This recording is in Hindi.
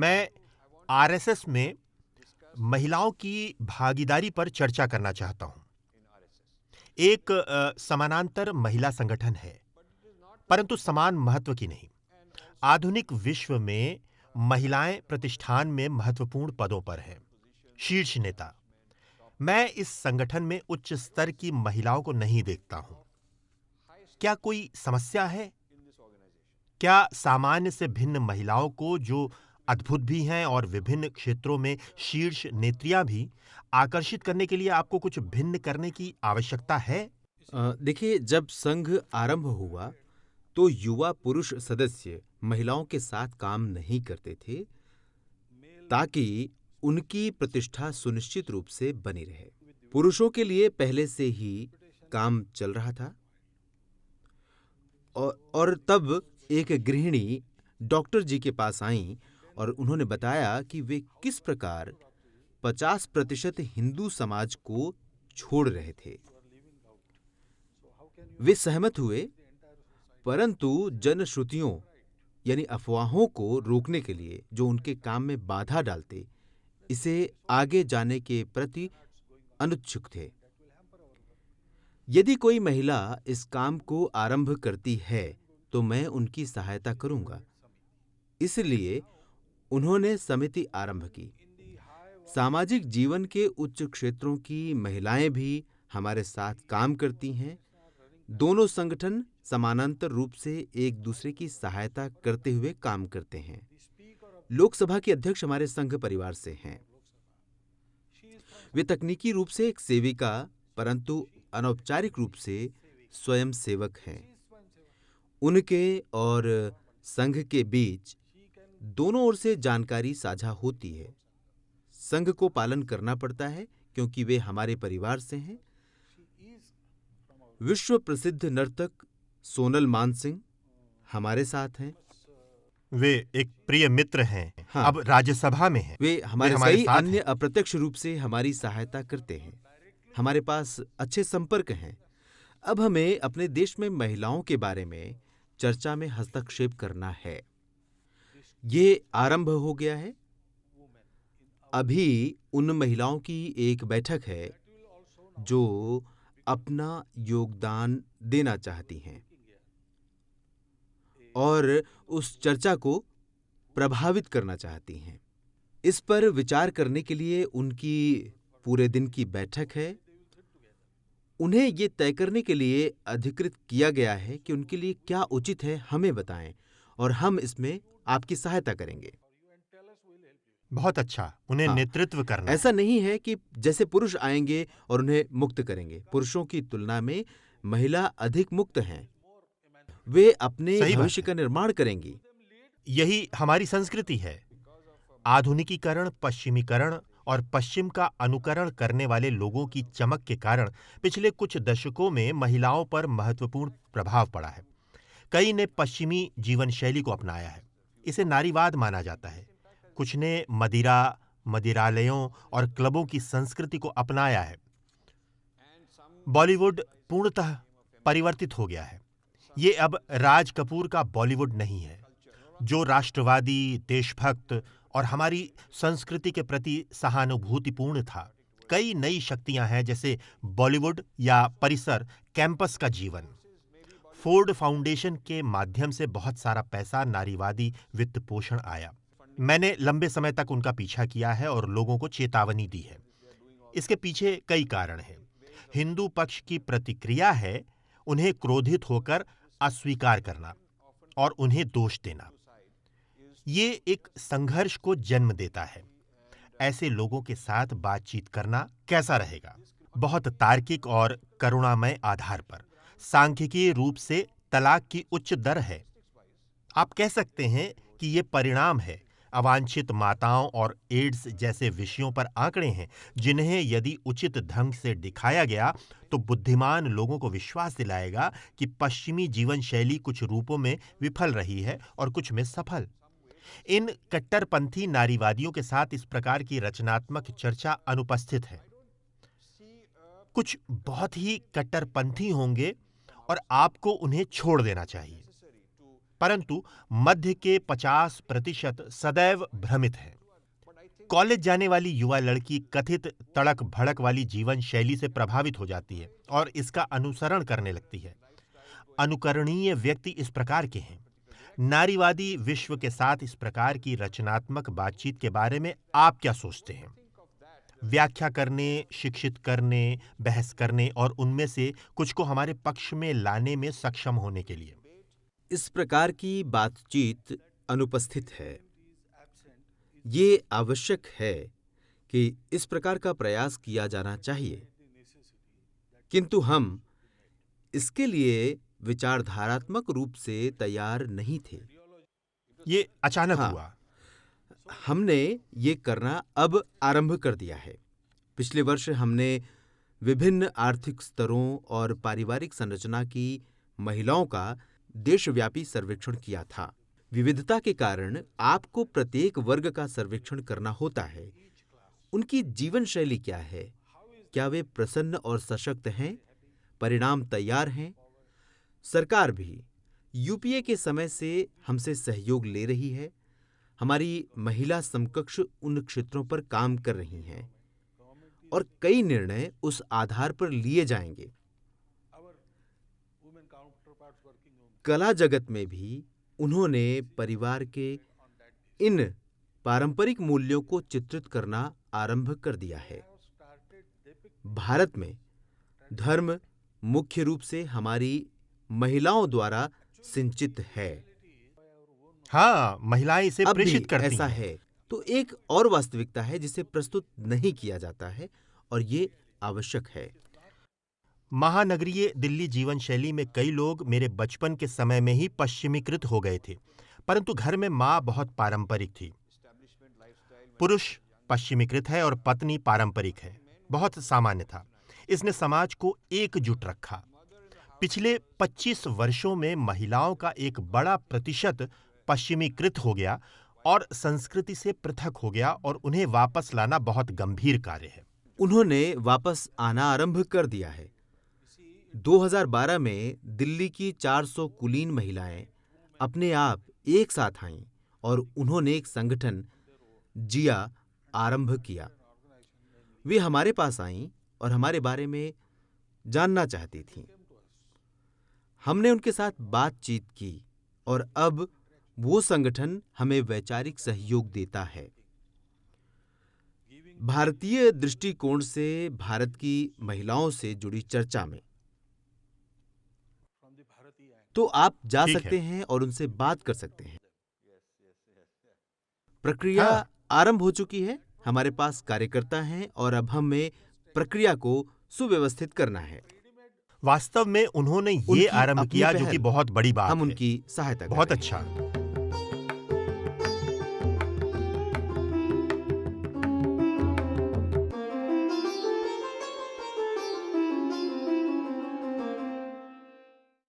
मैं आरएसएस में महिलाओं की भागीदारी पर चर्चा करना चाहता हूं। एक समानांतर महिला संगठन है, परंतु समान महत्व की नहीं। आधुनिक विश्व में महिलाएं प्रतिष्ठान में महत्वपूर्ण पदों पर हैं, शीर्ष नेता। मैं इस संगठन में उच्च स्तर की महिलाओं को नहीं देखता हूं। क्या कोई समस्या है? क्या सामान्य से भिन्न महिलाओं को, जो अद्भुत भी हैं और विभिन्न क्षेत्रों में शीर्ष नेत्रियां भी, आकर्षित करने के लिए आपको कुछ भिन्न करने की आवश्यकता है? देखिए, जब संघ आरंभ हुआ तो युवा पुरुष सदस्य महिलाओं के साथ काम नहीं करते थे ताकि उनकी प्रतिष्ठा सुनिश्चित रूप से बनी रहे। पुरुषों के लिए पहले से ही काम चल रहा था और तब एक गृहिणी डॉक्टर जी के पास आईं और उन्होंने बताया कि वे किस प्रकार 50% हिंदू समाज को छोड़ रहे थे। वे सहमत हुए, परंतु जनश्रुतियों यानी अफवाहों को रोकने के लिए, जो उनके काम में बाधा डालते, इसे आगे जाने के प्रति अनुत्सुक थे। यदि कोई महिला इस काम को आरंभ करती है तो मैं उनकी सहायता करूंगा। इसलिए उन्होंने समिति आरंभ की। सामाजिक जीवन के उच्च क्षेत्रों की महिलाएं भी हमारे साथ काम करती हैं। दोनों संगठन समानांतर रूप से एक दूसरे की सहायता करते हुए काम करते हैं। लोकसभा की अध्यक्ष हमारे संघ परिवार से हैं। वे तकनीकी रूप से एक सेविका, परंतु अनौपचारिक रूप से स्वयं सेवक हैं। उनके और संघ के बीच दोनों ओर से जानकारी साझा होती है। संघ को पालन करना पड़ता है क्योंकि वे हमारे परिवार से हैं। विश्व प्रसिद्ध नर्तक सोनल मानसिंह हमारे साथ हैं। वे एक प्रिय मित्र हैं, हाँ, अब राज्यसभा में हैं। वे हमारे हमारे कई साथ अन्य हैं। अप्रत्यक्ष रूप से हमारी सहायता करते हैं। हमारे पास अच्छे संपर्क हैं। अब हमें अपने देश में महिलाओं के बारे में चर्चा में हस्तक्षेप करना है। ये आरंभ हो गया है। अभी उन महिलाओं की एक बैठक है जो अपना योगदान देना चाहती हैं और उस चर्चा को प्रभावित करना चाहती हैं। इस पर विचार करने के लिए उनकी पूरे दिन की बैठक है। उन्हें ये तय करने के लिए अधिकृत किया गया है कि उनके लिए क्या उचित है, हमें बताएं और हम इसमें आपकी सहायता करेंगे। बहुत अच्छा, उन्हें हाँ, नेतृत्व करना ऐसा है। नहीं है कि जैसे पुरुष आएंगे और उन्हें मुक्त करेंगे। पुरुषों की तुलना में महिला अधिक मुक्त हैं। वे अपने सही बात भविष्य है। का निर्माण करेंगी। यही हमारी संस्कृति है। आधुनिकीकरण, पश्चिमीकरण और पश्चिम का अनुकरण करने वाले लोगों की चमक के कारण पिछले कुछ दशकों में महिलाओं पर महत्वपूर्ण प्रभाव पड़ा है। कई ने पश्चिमी जीवन शैली को अपनाया है। इसे नारीवाद माना जाता है। कुछ ने मदिरा, मदिरालयों और क्लबों की संस्कृति को अपनाया है। बॉलीवुड पूर्णतः परिवर्तित हो गया है। ये अब राज कपूर का बॉलीवुड नहीं है, जो राष्ट्रवादी, देशभक्त और हमारी संस्कृति के प्रति सहानुभूतिपूर्ण था। कई नई शक्तियां हैं, जैसे बॉलीवुड या परिसर कैंपस का जीवन। फोर्ड फाउंडेशन के माध्यम से बहुत सारा पैसा, नारीवादी वित्त पोषण आया। मैंने लंबे समय तक उनका पीछा किया है और लोगों को चेतावनी दी है। इसके पीछे कई कारण हैं। हिंदू पक्ष की प्रतिक्रिया है उन्हें क्रोधित होकर अस्वीकार करना और उन्हें दोष देना। ये एक संघर्ष को जन्म देता है। ऐसे लोगों के साथ बातचीत करना कैसा रहेगा? बहुत तार्किक और करुणामय आधार पर। सांख्यिकीय रूप से तलाक की उच्च दर है। आप कह सकते हैं कि ये परिणाम है। अवांछित माताओं और एड्स जैसे विषयों पर आंकड़े हैं, जिन्हें यदि उचित ढंग से दिखाया गया तो बुद्धिमान लोगों को विश्वास दिलाएगा कि पश्चिमी जीवन शैली कुछ रूपों में विफल रही है और कुछ में सफल। इन कट्टरपंथी नारीवादियों के साथ इस प्रकार की रचनात्मक चर्चा अनुपस्थित है। कुछ बहुत ही कट्टरपंथी होंगे और आपको उन्हें छोड़ देना चाहिए। परंतु मध्य के 50% सदैव भ्रमित हैं। कॉलेज जाने वाली युवा लड़की कथित तड़क भड़क वाली जीवन शैली से प्रभावित हो जाती है और इसका अनुसरण करने लगती है। अनुकरणीय व्यक्ति इस प्रकार के हैं। नारीवादी विश्व के साथ इस प्रकार की रचनात्मक बातचीत के बारे में आप क्या सोचते हैं? व्याख्या करने, शिक्षित करने, बहस करने और उनमें से कुछ को हमारे पक्ष में लाने में सक्षम होने के लिए। इस प्रकार की बातचीत अनुपस्थित है। ये आवश्यक है कि इस प्रकार का प्रयास किया जाना चाहिए, किंतु हम इसके लिए विचारधारात्मक रूप से तैयार नहीं थे। ये अचानक हाँ, हुआ। हमने ये करना अब आरंभ कर दिया है। पिछले वर्ष हमने विभिन्न आर्थिक स्तरों और पारिवारिक संरचना की महिलाओं का देशव्यापी सर्वेक्षण किया था। विविधता के कारण आपको प्रत्येक वर्ग का सर्वेक्षण करना होता है। उनकी जीवन शैली क्या है? क्या वे प्रसन्न और सशक्त हैं? परिणाम तैयार हैं? सरकार भी यूपीए के समय से हमसे सहयोग ले रही है। हमारी महिला समकक्ष उन क्षेत्रों पर काम कर रही हैं और कई निर्णय उस आधार पर लिए जाएंगे। कला जगत में भी उन्होंने परिवार के इन पारंपरिक मूल्यों को चित्रित करना आरंभ कर दिया है। भारत में धर्म मुख्य रूप से हमारी महिलाओं द्वारा सिंचित है। हाँ, महिलाएं इसे अब भी प्रेषित करती ऐसा हैं। है। तो एक और वास्तविकता है जिसे प्रस्तुत नहीं किया जाता है और ये आवश्यक है। महानगरीय दिल्ली जीवन शैली में कई लोग मेरे बचपन के समय में ही पश्चिमीकृत हो गए थे, परंतु घर में माँ बहुत पारंपरिक थी। पुरुष पश्चिमीकृत है और पत्नी पारंपरिक है। बहुत सामान्य था। इसने समाज को एकजुट रखा। पिछले 25 वर्षों में महिलाओं का एक बड़ा प्रतिशत पश्चिमीकृत हो गया और संस्कृति से पृथक हो गया और उन्हें वापस लाना बहुत गंभीर कार्य है। उन्होंने वापस आना आरंभ कर दिया है। 2012 में दिल्ली की 400 कुलीन महिलाएं अपने आप एक साथ आईं और उन्होंने एक संगठन जिया आरंभ किया। वे हमारे पास आईं और हमारे बारे में जानना चाहती थीं। हमने उनके साथ बातचीत की और अब वो संगठन हमें वैचारिक सहयोग देता है। भारतीय दृष्टिकोण से भारत की महिलाओं से जुड़ी चर्चा में तो आप जा ठीक सकते है। हैं और उनसे बात कर सकते हैं। प्रक्रिया हाँ। आरंभ हो चुकी है। हमारे पास कार्यकर्ता हैं और अब हमें प्रक्रिया को सुव्यवस्थित करना है। वास्तव में उन्होंने ये उनकी आरंभ अपनी किया, जो कि पहल, बहुत बड़ी बात हम है। उनकी सहायता कर बहुत रहे हैं। अच्छा।